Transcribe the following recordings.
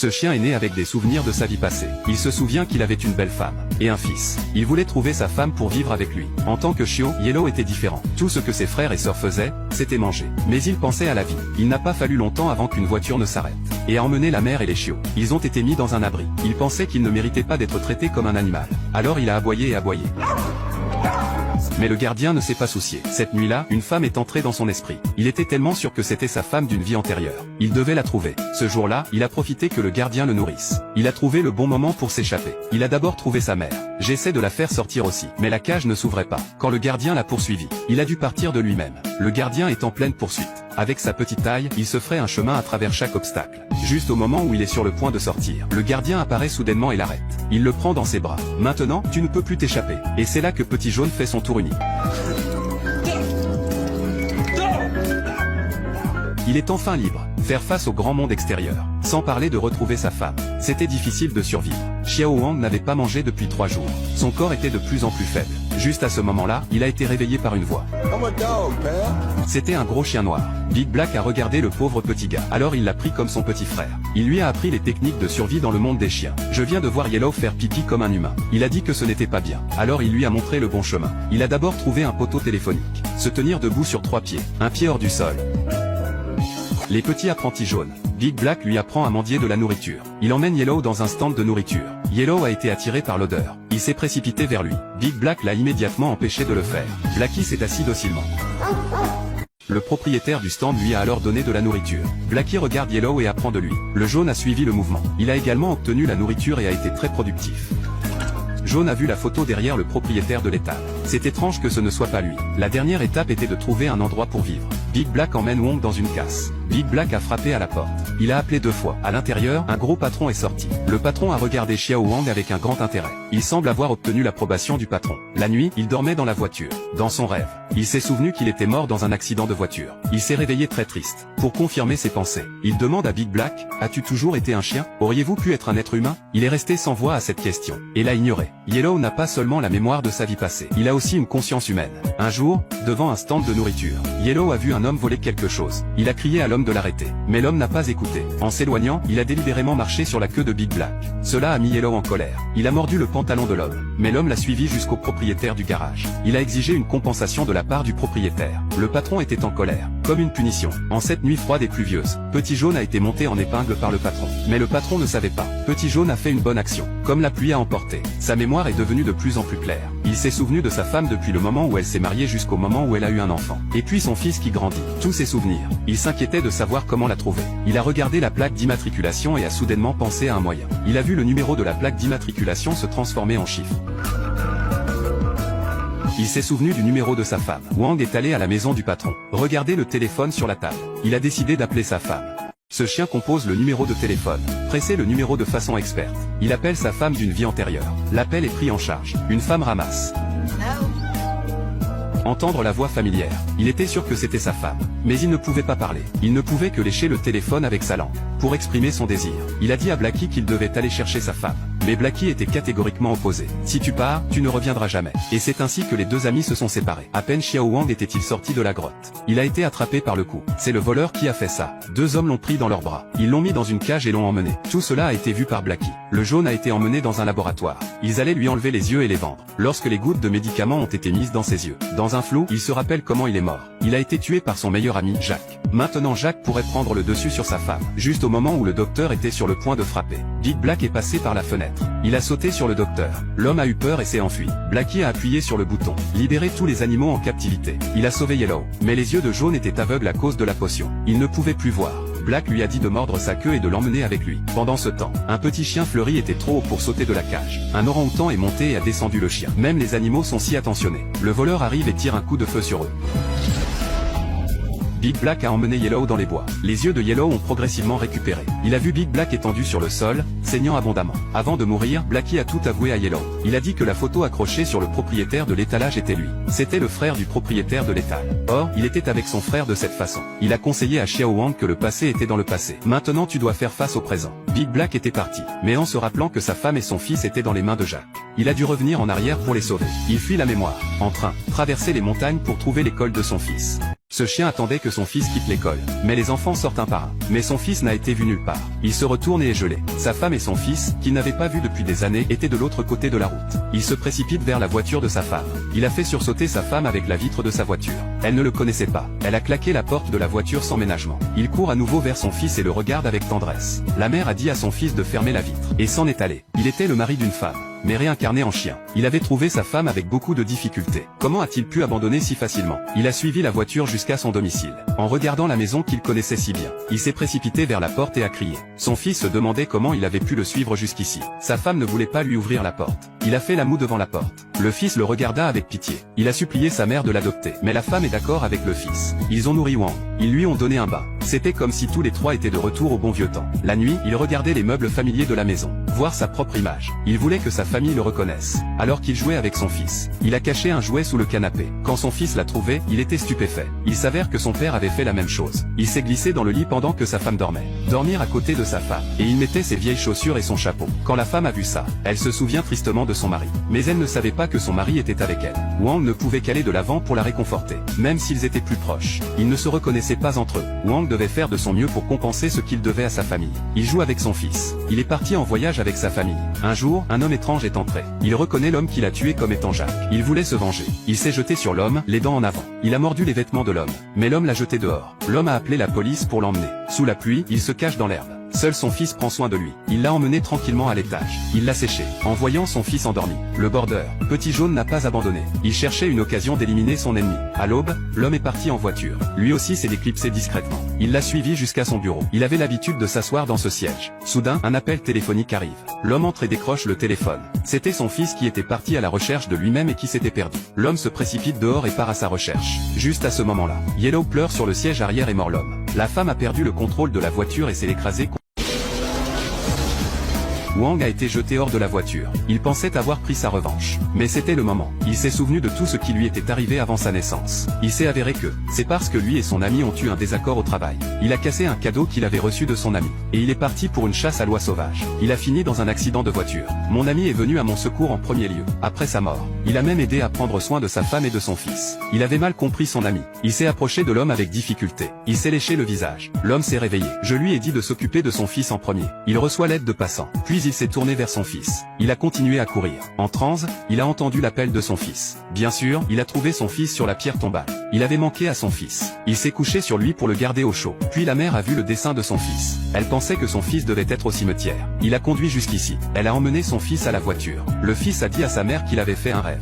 Ce chien est né avec des souvenirs de sa vie passée. Il se souvient qu'il avait une belle femme et un fils. Il voulait trouver sa femme pour vivre avec lui. En tant que chiot, Yellow était différent. Tout ce que ses frères et sœurs faisaient, c'était manger. Mais il pensait à la vie. Il n'a pas fallu longtemps avant qu'une voiture ne s'arrête et a emmené la mère et les chiots. Ils ont été mis dans un abri. Il pensait qu'il ne méritait pas d'être traité comme un animal. Alors il a aboyé et aboyé. Mais le gardien ne s'est pas soucié. Cette nuit-là, une femme est entrée dans son esprit. Il était tellement sûr que c'était sa femme d'une vie antérieure. Il devait la trouver. Ce jour-là, il a profité que le gardien le nourrisse. Il a trouvé le bon moment pour s'échapper. Il a d'abord trouvé sa mère. J'essaie de la faire sortir aussi. Mais la cage ne s'ouvrait pas. Quand le gardien l'a poursuivi, il a dû partir de lui-même. Le gardien est en pleine poursuite. Avec sa petite taille, il se ferait un chemin à travers chaque obstacle. Juste au moment où il est sur le point de sortir, le gardien apparaît soudainement et l'arrête. Il le prend dans ses bras. Maintenant, tu ne peux plus t'échapper. Et c'est là que Petit Jaune fait son tour unique. Il est enfin libre, faire face au grand monde extérieur, sans parler de retrouver sa femme. C'était difficile de survivre. Xiao Wang n'avait pas mangé depuis 3 jours. Son corps était de plus en plus faible. Juste à ce moment-là, il a été réveillé par une voix. C'était un gros chien noir. Big Black a regardé le pauvre petit gars. Alors il l'a pris comme son petit frère. Il lui a appris les techniques de survie dans le monde des chiens. Je viens de voir Yellow faire pipi comme un humain. Il a dit que ce n'était pas bien. Alors il lui a montré le bon chemin. Il a d'abord trouvé un poteau téléphonique. Se tenir debout sur 3 pieds. Un pied hors du sol. Les petits apprentis jaunes. Big Black lui apprend à mendier de la nourriture. Il emmène Yellow dans un stand de nourriture. Yellow a été attiré par l'odeur. Il s'est précipité vers lui. Big Black l'a immédiatement empêché de le faire. Blackie s'est assis docilement. Le propriétaire du stand lui a alors donné de la nourriture. Blackie regarde Yellow et apprend de lui. Le jaune a suivi le mouvement. Il a également obtenu la nourriture et a été très productif. Jaune a vu la photo derrière le propriétaire de l'étable. C'est étrange que ce ne soit pas lui. La dernière étape était de trouver un endroit pour vivre. Big Black emmène Wong dans une casse. Big Black a frappé à la porte. Il a appelé 2 fois. À l'intérieur, un gros patron est sorti. Le patron a regardé Xiao Wang avec un grand intérêt. Il semble avoir obtenu l'approbation du patron. La nuit, il dormait dans la voiture. Dans son rêve, il s'est souvenu qu'il était mort dans un accident de voiture. Il s'est réveillé très triste. Pour confirmer ses pensées, il demande à Big Black, « As-tu toujours été un chien? Auriez-vous pu être un être humain ?» Il est resté sans voix à cette question, et l'a ignoré. Yellow n'a pas seulement la mémoire de sa vie passée, il a aussi une conscience humaine. Un jour, devant un stand de nourriture, Yellow a vu un homme voler quelque chose. Il a crié à l'homme de l'arrêter, mais l'homme n'a pas écouté. En s'éloignant, il a délibérément marché sur la queue de Big Black. Cela a mis Yellow en colère. Il a mordu le pantalon de l'homme, mais l'homme l'a suivi jusqu'au propriétaire du garage. Il a exigé une compensation de la part du propriétaire. Le patron était en colère, comme une punition. En cette nuit froide et pluvieuse, Petit Jaune a été monté en épingle par le patron. Mais le patron ne savait pas. Petit Jaune a fait une bonne action. Comme la pluie a emporté, sa mémoire est devenue de plus en plus claire. Il s'est souvenu de sa femme depuis le moment où elle s'est mariée jusqu'au moment où elle a eu un enfant. Et puis son fils qui grandit. Tous ses souvenirs. Il s'inquiétait de savoir comment la trouver. Il a regardé la plaque d'immatriculation et a soudainement pensé à un moyen. Il a vu le numéro de la plaque d'immatriculation se transformer en chiffre. Il s'est souvenu du numéro de sa femme. Wang est allé à la maison du patron. Regardez le téléphone sur la table. Il a décidé d'appeler sa femme. Ce chien compose le numéro de téléphone. Pressez le numéro de façon experte. Il appelle sa femme d'une vie antérieure. L'appel est pris en charge. Une femme ramasse. Entendre la voix familière. Il était sûr que c'était sa femme. Mais il ne pouvait pas parler. Il ne pouvait que lécher le téléphone avec sa langue. Pour exprimer son désir, il a dit à Blackie qu'il devait aller chercher sa femme. Mais Blackie était catégoriquement opposé. Si tu pars, tu ne reviendras jamais. Et c'est ainsi que les 2 amis se sont séparés. À peine Xiao Wang était-il sorti de la grotte. Il a été attrapé par le cou. C'est le voleur qui a fait ça. 2 hommes l'ont pris dans leurs bras. Ils l'ont mis dans une cage et l'ont emmené. Tout cela a été vu par Blackie. Le jaune a été emmené dans un laboratoire. Ils allaient lui enlever les yeux et les vendre. Lorsque les gouttes de médicaments ont été mises dans ses yeux. Dans un flou, il se rappelle comment il est mort. Il a été tué par son meilleur ami, Jacques. Maintenant Jacques pourrait prendre le dessus sur sa femme. Juste au moment où le docteur était sur le point de frapper. Big Black est passé par la fenêtre. Il a sauté sur le docteur. L'homme a eu peur et s'est enfui. Blackie a appuyé sur le bouton. Libérer tous les animaux en captivité. Il a sauvé Yellow. Mais les yeux de Jaune étaient aveugles à cause de la potion. Il ne pouvait plus voir. Black lui a dit de mordre sa queue et de l'emmener avec lui. Pendant ce temps, un petit chien fleuri était trop haut pour sauter de la cage. Un orang-outan est monté et a descendu le chien. Même les animaux sont si attentionnés. Le voleur arrive et tire un coup de feu sur eux. Big Black a emmené Yellow dans les bois. Les yeux de Yellow ont progressivement récupéré. Il a vu Big Black étendu sur le sol, saignant abondamment. Avant de mourir, Blackie a tout avoué à Yellow. Il a dit que la photo accrochée sur le propriétaire de l'étalage était lui. C'était le frère du propriétaire de l'étal. Or, il était avec son frère de cette façon. Il a conseillé à Xiao Wang que le passé était dans le passé. Maintenant tu dois faire face au présent. Big Black était parti, mais en se rappelant que sa femme et son fils étaient dans les mains de Jacques. Il a dû revenir en arrière pour les sauver. Il fuit la mémoire. En train, traverser les montagnes pour trouver l'école de son fils. Ce chien attendait que son fils quitte l'école. Mais les enfants sortent un par un. Mais son fils n'a été vu nulle part. Il se retourne et est gelé. Sa femme et son fils, qu'il n'avait pas vu depuis des années, étaient de l'autre côté de la route. Il se précipite vers la voiture de sa femme. Il a fait sursauter sa femme avec la vitre de sa voiture. Elle ne le connaissait pas. Elle a claqué la porte de la voiture sans ménagement. Il court à nouveau vers son fils et le regarde avec tendresse. La mère a dit à son fils de fermer la vitre. Et s'en est allé. Il était le mari d'une femme, mais réincarné en chien. Il avait trouvé sa femme avec beaucoup de difficultés. Comment a-t-il pu abandonner si facilement? Il a suivi la voiture jusqu'à son domicile. En regardant la maison qu'il connaissait si bien, il s'est précipité vers la porte et a crié. Son fils se demandait comment il avait pu le suivre jusqu'ici. Sa femme ne voulait pas lui ouvrir la porte. Il a fait la moue devant la porte. Le fils le regarda avec pitié. Il a supplié sa mère de l'adopter. Mais la femme est d'accord avec le fils. Ils ont nourri Wang. Ils lui ont donné un bain. C'était comme si tous les trois étaient de retour au bon vieux temps. La nuit, il regardait les meubles familiers de la maison. Voir sa propre image. Il voulait que sa famille le reconnaisse. Alors qu'il jouait avec son fils, il a caché un jouet sous le canapé. Quand son fils l'a trouvé, il était stupéfait. Il s'avère que son père avait fait la même chose. Il s'est glissé dans le lit pendant que sa femme dormait. Dormir à côté de sa femme. Et il mettait ses vieilles chaussures et son chapeau. Quand la femme a vu ça, elle se souvient tristement de son mari. Mais elle ne savait pas que son mari était avec elle. Wang ne pouvait qu'aller de l'avant pour la réconforter. Même s'ils étaient plus proches, ils ne se reconnaissaient pas entre eux. Wang devait faire de son mieux pour compenser ce qu'il devait à sa famille. Il joue avec son fils. Il est parti en voyage avec sa famille. Un jour, un homme étrange est entré. Il reconnaît l'homme qu'il a tué comme étant Jacques. Il voulait se venger. Il s'est jeté sur l'homme, les dents en avant. Il a mordu les vêtements de l'homme. Mais l'homme l'a jeté dehors. L'homme a appelé la police pour l'emmener. Sous la pluie, il se cache dans l'herbe. Seul son fils prend soin de lui. Il l'a emmené tranquillement à l'étage. Il l'a séché. En voyant son fils endormi, le border, Petit Jaune n'a pas abandonné. Il cherchait une occasion d'éliminer son ennemi. À l'aube, l'homme est parti en voiture. Lui aussi s'est déclipsé discrètement. Il l'a suivi jusqu'à son bureau. Il avait l'habitude de s'asseoir dans ce siège. Soudain, un appel téléphonique arrive. L'homme entre et décroche le téléphone. C'était son fils qui était parti à la recherche de lui-même et qui s'était perdu. L'homme se précipite dehors et part à sa recherche. Juste à ce moment-là, Yellow pleure sur le siège arrière et mord l'homme. La femme a perdu le contrôle de la voiture et s'est écrasée. Wang a été jeté hors de la voiture. Il pensait avoir pris sa revanche. Mais c'était le moment. Il s'est souvenu de tout ce qui lui était arrivé avant sa naissance. Il s'est avéré que, c'est parce que lui et son ami ont eu un désaccord au travail. Il a cassé un cadeau qu'il avait reçu de son ami. Et il est parti pour une chasse à l'oie sauvage. Il a fini dans un accident de voiture. Mon ami est venu à mon secours en premier lieu. Après sa mort, il a même aidé à prendre soin de sa femme et de son fils. Il avait mal compris son ami. Il s'est approché de l'homme avec difficulté. Il s'est léché le visage. L'homme s'est réveillé. Je lui ai dit de s'occuper de son fils en premier. Il reçoit l'aide de passants. Puis il s'est tourné vers son fils. Il a continué à courir. En transe, il a entendu l'appel de son fils. Bien sûr, il a trouvé son fils sur la pierre tombale. Il avait manqué à son fils. Il s'est couché sur lui pour le garder au chaud. Puis la mère a vu le dessin de son fils. Elle pensait que son fils devait être au cimetière. Il a conduit jusqu'ici. Elle a emmené son fils à la voiture. Le fils a dit à sa mère qu'il avait fait un rêve.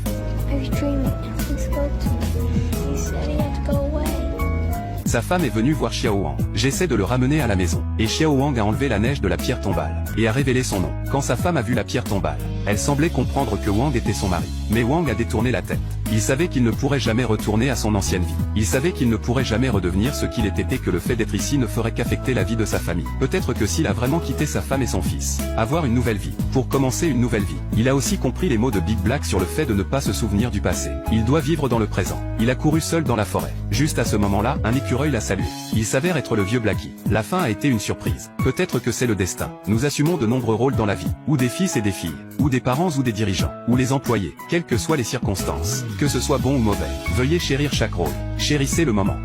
Sa femme est venue voir Xiao Wang. J'essaie de le ramener à la maison. Et Xiao Wang a enlevé la neige de la pierre tombale. Et a révélé son nom. Quand sa femme a vu la pierre tombale, elle semblait comprendre que Wang était son mari. Mais Wang a détourné la tête. Il savait qu'il ne pourrait jamais retourner à son ancienne vie. Il savait qu'il ne pourrait jamais redevenir ce qu'il était et que le fait d'être ici ne ferait qu'affecter la vie de sa famille. Peut-être que s'il a vraiment quitté sa femme et son fils, avoir une nouvelle vie, pour commencer une nouvelle vie. Il a aussi compris les mots de Big Black sur le fait de ne pas se souvenir du passé. Il doit vivre dans le présent. Il a couru seul dans la forêt. Juste à ce moment-là, un écureuil l'a salué. Il s'avère être le vieux Blackie. La fin a été une surprise. Peut-être que c'est le destin. Nous assumons de nombreux rôles dans la vie. Ou des fils et des filles. Ou des parents ou des dirigeants. Ou les employés. Quelles que soient les circonstances. Que ce soit bon ou mauvais. Veuillez chérir chaque rôle. Chérissez le moment.